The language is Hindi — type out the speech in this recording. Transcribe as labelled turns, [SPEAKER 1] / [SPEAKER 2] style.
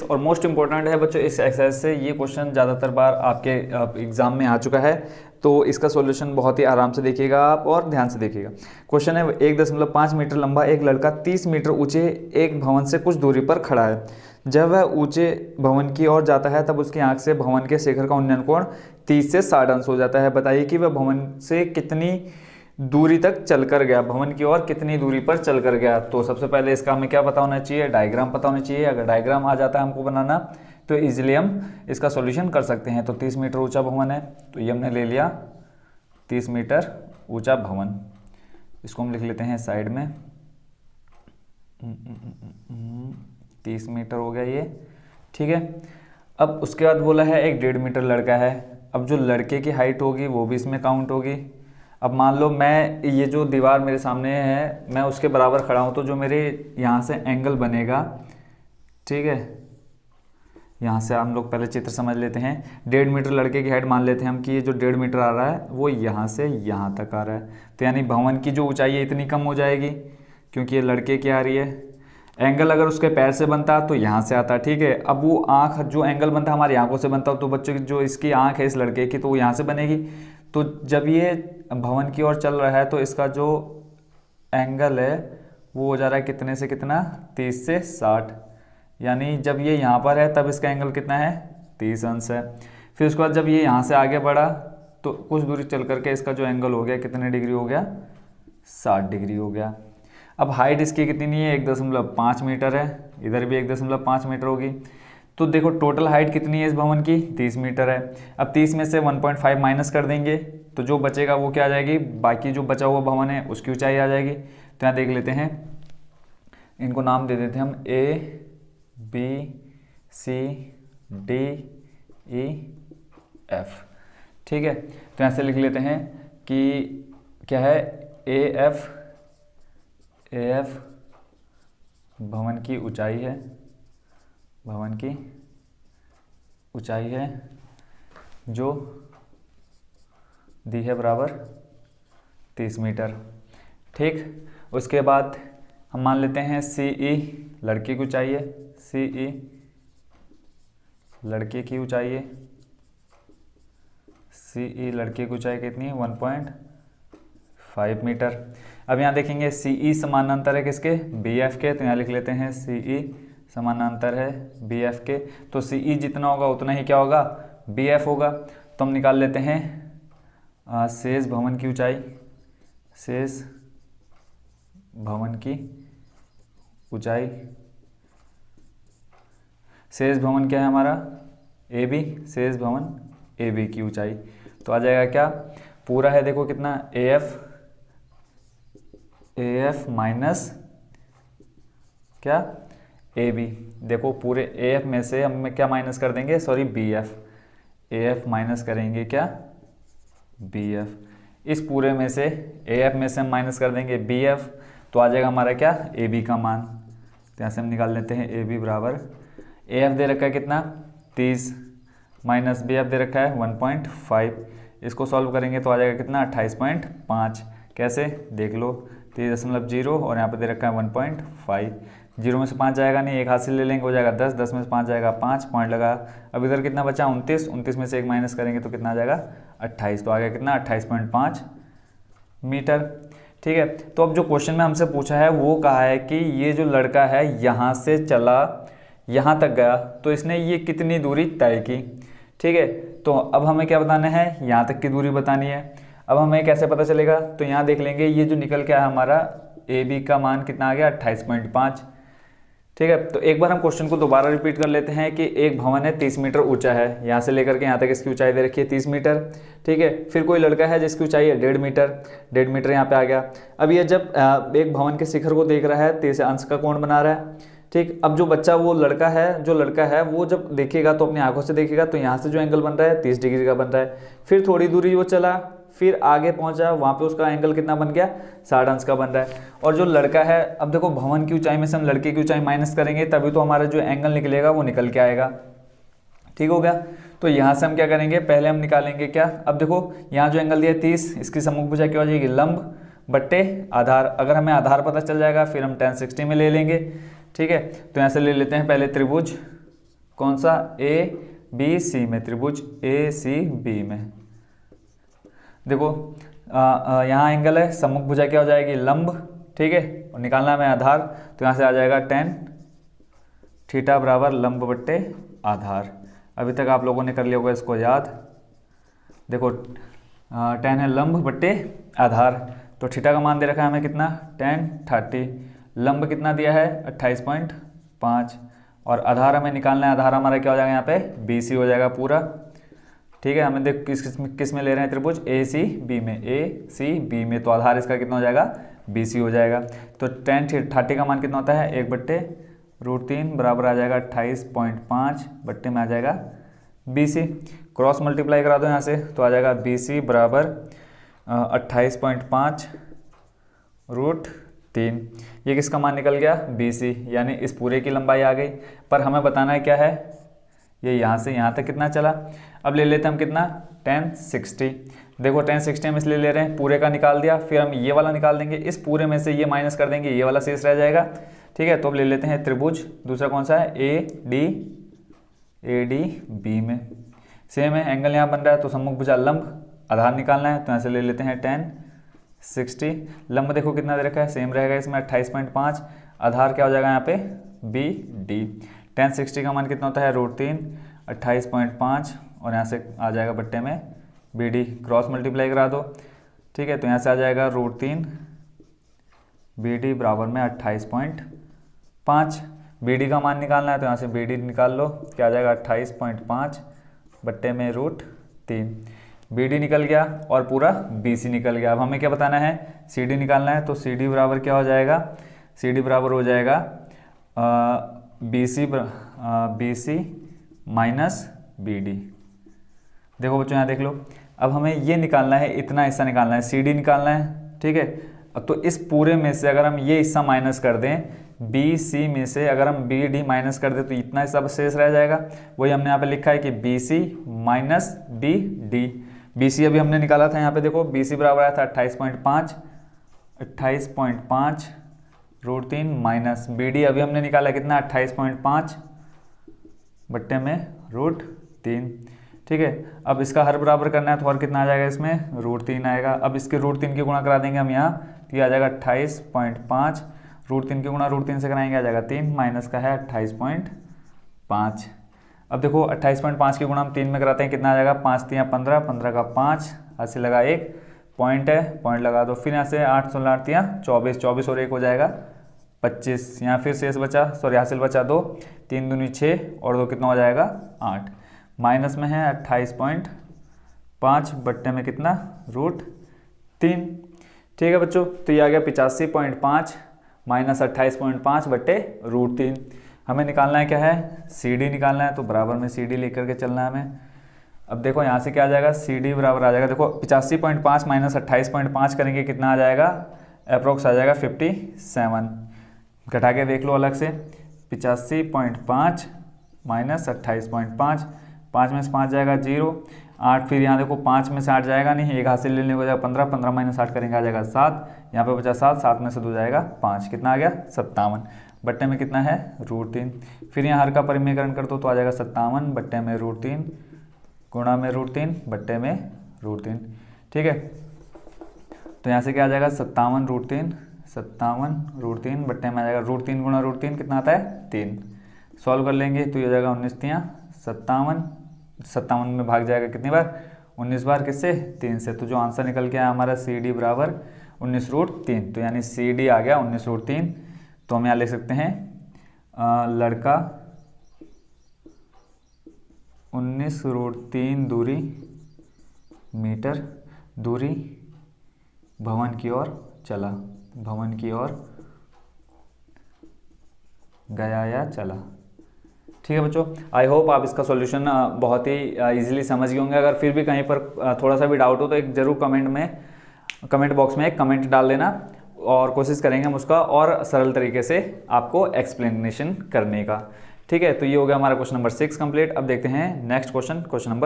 [SPEAKER 1] और मोस्ट इंपॉर्टेंट है बच्चों इस एक्सरसाइज से। ये क्वेश्चन ज़्यादातर बार आपके एग्जाम में आ चुका है, तो इसका सॉल्यूशन बहुत ही आराम से देखिएगा आप और ध्यान से देखिएगा। क्वेश्चन है 1.5 मीटर लंबा एक लड़का 30 मीटर ऊंचे एक भवन से कुछ दूरी पर खड़ा है। जब वह ऊंचे भवन की ओर जाता है तब उसकी आंख से भवन के शिखर का उन्नयन कोण 30 से 60 अंश हो जाता है। बताइए कि वह भवन से कितनी दूरी तक चलकर गया, भवन की ओर कितनी दूरी पर चलकर गया। तो सबसे पहले इसका हमें क्या पता होना चाहिए, डायग्राम पता होना चाहिए। अगर डायग्राम आ जाता है हमको बनाना तो इजीली हम इसका सॉल्यूशन कर सकते हैं। तो 30 मीटर ऊंचा भवन है, तो ये हमने ले लिया 30 मीटर ऊंचा भवन। इसको हम लिख लेते हैं साइड में, 30 मीटर हो गया ये, ठीक है। अब उसके बाद बोला है एक 1.5 मीटर लड़का है। अब जो लड़के की हाइट होगी वो भी इसमें काउंट होगी। अब मान लो मैं ये जो दीवार मेरे सामने है मैं उसके बराबर खड़ा हूँ, तो जो मेरे यहाँ से एंगल बनेगा, ठीक है, यहाँ से हम लोग पहले चित्र समझ लेते हैं। 1.5 मीटर लड़के की हाइट मान लेते हैं हम कि ये जो 1.5 मीटर आ रहा है वो यहाँ से यहाँ तक आ रहा है। तो यानी भवन की जो ऊंचाई है इतनी कम हो जाएगी क्योंकि ये लड़के की आ रही है। एंगल अगर उसके पैर से बनता तो यहाँ से आता, ठीक है। अब वो आँख जो एंगल बनता हमारी आँखों से बनता, तो बच्चों की जो इसकी आँख है इस लड़के की तो वो यहाँ से बनेगी। तो जब ये भवन की ओर चल रहा है तो इसका जो एंगल है वो हो जा रहा है कितने से कितना, 30 से 60। यानी जब ये यहाँ पर है तब इसका एंगल कितना है, 30 अंश है। फिर उसके बाद जब ये यहाँ से आगे बढ़ा तो कुछ दूरी चल करके इसका जो एंगल हो गया कितने डिग्री हो गया, 60 डिग्री हो गया। अब हाइट इसकी कितनी है, 1.5 मीटर है, इधर भी 1.5 मीटर होगी। तो देखो टोटल हाइट कितनी है इस भवन की, 30 मीटर है। अब 30 में से 1.5 माइनस कर देंगे तो जो बचेगा वो क्या आ जाएगी, बाकी जो बचा हुआ भवन है उसकी ऊंचाई आ जाएगी। तो यहाँ देख लेते हैं, इनको नाम दे देते हैं हम A B C D E F, ठीक है। तो यहाँ से लिख लेते हैं कि क्या है, AF भवन की ऊंचाई है, भवन की ऊंचाई है जो दी है बराबर 30 मीटर, ठीक। उसके बाद हम मान लेते हैं CE लड़के की ऊंचाई है, CE लड़के की ऊंचाई है, CE लड़के की ऊंचाई कितनी है, 1.5 मीटर। अब यहाँ देखेंगे CE समानांतर है किसके, BF के, तो यहाँ लिख लेते हैं CE समानांतर है BF के। तो CE जितना होगा उतना ही क्या होगा, BF होगा। तो हम निकाल लेते हैं शेष भवन की ऊंचाई, शेष भवन की ऊंचाई, शेष भवन क्या है हमारा, AB, शेष भवन AB की ऊंचाई। तो आ जाएगा क्या, पूरा है देखो कितना, AF माइनस क्या, AB। देखो पूरे AF में से हम क्या माइनस कर देंगे, सॉरी BF, AF माइनस करेंगे क्या, BF। इस पूरे में से AF में से हम माइनस कर देंगे BF, तो आ जाएगा हमारा क्या, AB का मान। तो यहाँ से हम निकाल लेते हैं AB बराबर, AF दे रखा है कितना 30 माइनस BF दे रखा है 1.5। इसको सॉल्व करेंगे तो आ जाएगा कितना, 28.5। कैसे देख लो, 30.0 और यहाँ पे दे रखा है 1.5। 0 में से 5 जाएगा नहीं, एक हाथ से ले लेंगे हो जाएगा 10, 10 में से 5 जाएगा 5, पॉइंट लगा। अब इधर कितना बचा 29, 29 में से 1 माइनस करेंगे तो कितना आ जाएगा 28। तो आ गया कितना 28.5 मीटर, ठीक है। तो अब जो क्वेश्चन में हमसे पूछा है वो कहा है कि ये जो लड़का है यहाँ से चला यहाँ तक गया, तो इसने ये कितनी दूरी तय की, ठीक है। तो अब हमें क्या बताना है, यहाँ तक की दूरी बतानी है। अब हमें कैसे पता चलेगा, तो यहाँ देख लेंगे ये जो निकल के आया हमारा AB का मान कितना आ गया 28.5, ठीक है। तो एक बार हम क्वेश्चन को दोबारा रिपीट कर लेते हैं कि एक भवन है 30 मीटर ऊंचा है, यहाँ से लेकर के यहाँ तक इसकी ऊंचाई दे रखी है 30 मीटर, ठीक है। फिर कोई लड़का है जिसकी ऊंचाई है 1.5 मीटर, 1.5 मीटर यहाँ पे आ गया। अब ये जब एक भवन के शिखर को देख रहा है 30 अंश का कोण बना रहा है, ठीक। अब जो बच्चा वो लड़का है, जो लड़का है वो जब देखेगा तो अपनी आंखों से देखेगा तो यहाँ से जो एंगल बन रहा है 30 डिग्री का बन रहा है। फिर थोड़ी दूरी वो चला, फिर आगे पहुंचा, वहाँ पे उसका एंगल कितना बन गया 60 अंश का बन रहा है। और जो लड़का है, अब देखो भवन की ऊंचाई में से हम लड़के की ऊंचाई माइनस करेंगे तभी तो हमारा जो एंगल निकलेगा वो निकल के आएगा, ठीक हो गया। तो यहाँ से हम क्या करेंगे, पहले हम निकालेंगे क्या, अब देखो यहाँ जो एंगल दिया 30, इसकी सम्मुख क्या हो जाएगी, लंब बट्टे आधार। अगर हमें आधार पता चल जाएगा फिर हम tan 60 में ले लेंगे, ठीक है। तो यहाँ से ले लेते हैं पहले त्रिभुज कौन सा, ए बी सी में, त्रिभुज ए सी बी में। देखो यहाँ एंगल है, सम्मुख भुजा क्या हो जाएगी, लंब, ठीक है, और निकालना है आधार, तो यहाँ से आ जाएगा tan थीटा बराबर लंब बट्टे आधार। अभी तक आप लोगों ने कर लिया होगा इसको याद। देखो tan है लंब बट्टे आधार, तो थीटा का मान दे रखा है हमें कितना, tan 30, लंब कितना दिया है 28.5, और आधार हमें निकालना है, आधार हमारा क्या हो जाएगा यहाँ पे, BC हो जाएगा पूरा, ठीक है। हमें देख किस में ले रहे हैं, त्रिभुज ACB में, ACB में, तो आधार इसका कितना हो जाएगा, BC हो जाएगा। तो tan 30 का मान कितना होता है, 1/√3 बराबर आ जाएगा 28.5 बट्टे में आ जाएगा BC। क्रॉस मल्टीप्लाई करा दो यहाँ से, तो आ जाएगा BC बराबर 28.5√3। ये किसका मान निकल गया, BC, यानी इस पूरे की लंबाई आ गई। पर हमें बताना है क्या है, ये यहाँ से यहाँ तक कितना चला। अब ले लेते हैं हम कितना, tan 60। देखो tan 60 हम इसलिए ले रहे हैं, पूरे का निकाल दिया, फिर हम ये वाला निकाल देंगे, इस पूरे में से ये माइनस कर देंगे, ये वाला शेष रह जाएगा, ठीक है। तो अब ले लेते हैं त्रिभुज, दूसरा कौन सा है, ADB में, सेम है, एंगल यहाँ बन रहा है, तो सम्मुख भुजा लंब, आधार निकालना है, तो यहाँ से ले लेते हैं tan 60। लंब देखो कितना दे रखा है, सेम रहेगा इसमें 28.5, आधार क्या हो जाएगा यहाँ पे, BD। tan 60 का मान कितना होता है, √3, 28.5, और यहाँ से आ जाएगा बट्टे में BD। क्रॉस मल्टीप्लाई करा दो, ठीक है, तो यहाँ से आ जाएगा √3 BD बराबर में 28.5। BD का मान निकालना है, तो यहाँ से BD निकाल लो, क्या आ जाएगा 28.5 बट्टे में √3। BD निकल गया और पूरा BC निकल गया। अब हमें क्या बताना है, CD निकालना है, तो CD बराबर क्या हो जाएगा, CD बराबर हो जाएगा BC माइनस BD। देखो बच्चों यहाँ देख लो, अब हमें ये निकालना है, इतना हिस्सा निकालना है, CD निकालना है, ठीक है। अब तो इस पूरे में से अगर हम ये हिस्सा माइनस कर दें, BC में से अगर हम BD माइनस कर दें, तो इतना हिस्सा शेष रह जाएगा। वही हमने यहाँ पे लिखा है कि BC माइनस BD। BC अभी हमने निकाला था, यहाँ पे देखो BC बराबर आया था 28.5 √3 माइनस BD अभी हमने निकाला कितना, 28.5 बट्टे में √3, ठीक है। अब इसका हर बराबर करना है, तो और कितना आ जाएगा इसमें, √3 आएगा। अब इसके √3 की गुणा करा देंगे हम यहाँ, तो ये आ जाएगा 28.5, √3 की गुणा √3 से कराएंगे, आ जाएगा 3, माइनस का है 28.5। अब देखो 28.5 की गुणा हम 3 में कराते हैं, कितना आ जाएगा, 5 3 15, 15 का 5, हाथ से लगा 1, पॉइंट है, पॉइंट लगा दो, फिर यहाँ से 8 16 8 24, 24 और 1 हो जाएगा 25। यहाँ फिर शेष बचा, सॉरी हासिल बचा 2, 3 दूनी 6 और 2 कितना हो जाएगा 8, माइनस में है 28.5 बट्टे में कितना, √3, ठीक है बच्चों। तो ये आ गया 85.5 माइनस 28.5 बट्टे √3। हमें निकालना है क्या है, CD निकालना है, तो बराबर में CD लेकर के चलना है हमें। अब देखो यहाँ से क्या आ जाएगा, CD बराबर आ जाएगा, देखो 85.5 माइनस 28.5 करेंगे, कितना आ जाएगा, अप्रोक्स आ जाएगा 57। घटा के देख लो अलग से, 85.5 माइनस 28.5, 5 में से 5 जाएगा 0, 8, फिर यहाँ देखो 5 में से 8 जाएगा नहीं, एक हाथ से लेने को जाएगा 15, 15 माइनस 8 करेंगे आ जाएगा 7, यहाँ पे बचा 7, 7 में से 2 जाएगा 5, कितना आ गया 57, बट्टे में कितना है √3। फिर यहाँ हर का परिमेयकरण कर दो, तो आ जाएगा 57 बट्टे में √3 गुणा में √3 बट्टे में √3, ठीक है। तो यहाँ से क्या आ जाएगा 57 √3 बट्टे में आ जाएगा √3 गुणा √3 कितना आता है 3। सॉल्व कर लेंगे तो ये हो जाएगा 19 3 57, 57 में भाग जाएगा कितनी बार, 19 बार, किससे 3 से। तो जो आंसर निकल के आया हमारा CD बराबर 19√3, तो यानी CD आ गया 19√3। तो हम यहाँ लिख सकते हैं लड़का 19√3 मीटर दूरी भवन की ओर चला, भवन की ओर गया या चला, ठीक है बच्चों। आई होप आप इसका सॉल्यूशन बहुत ही इजीली समझ गए होंगे। अगर फिर भी कहीं पर थोड़ा सा भी डाउट हो तो एक ज़रूर कमेंट बॉक्स में एक कमेंट डाल देना, और कोशिश करेंगे हम उसका और सरल तरीके से आपको एक्सप्लेनेशन करने का, ठीक है। तो ये हो गया हमारा क्वेश्चन नंबर 6 कंप्लीट। अब देखते हैं नेक्स्ट क्वेश्चन नंबर